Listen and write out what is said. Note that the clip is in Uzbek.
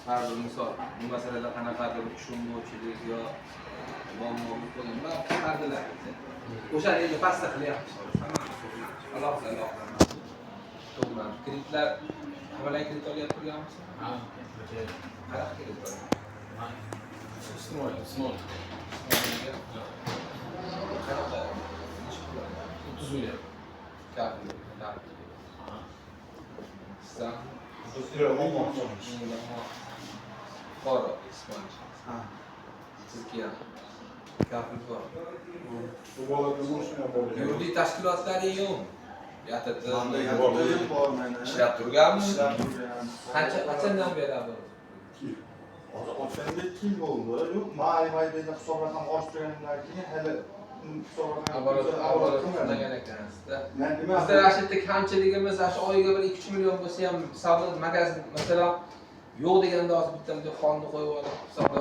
har bir misol bu masalada qanaqadir tushunmovchilik yo muammolik bo'lganlar chiqardilar. O'sha endi pastda qilyapmiz. Alohida. To'g'ri. Kreditlar qanday kredit olyapti turganmiz? Ha, Qanaqa kredit olyapti? small. Qanaqa? 30 million. Kafi. Sizdan Qora Ispanch. Sizga kafil bor. Bu bolada mashina bor. Yuridik tashkilotlaring yo'q. YTT Bor mana. ishlab turganmi? Ishlab turgan. Qachondan beri bu? Hozir ochganda 2 yil bo'ldi. Yo'q, may deydi hisob raqam ochgandan keyin hali hisob Avval qilmagan ekansizda. Men nima? Bizda Rashidda kamchiligimiz shu oyiga bir 2-3 million bo'lsa ham savdo magazin, masalan, yo'q deganda hozir bitta xonni qo'yib olib hisoblab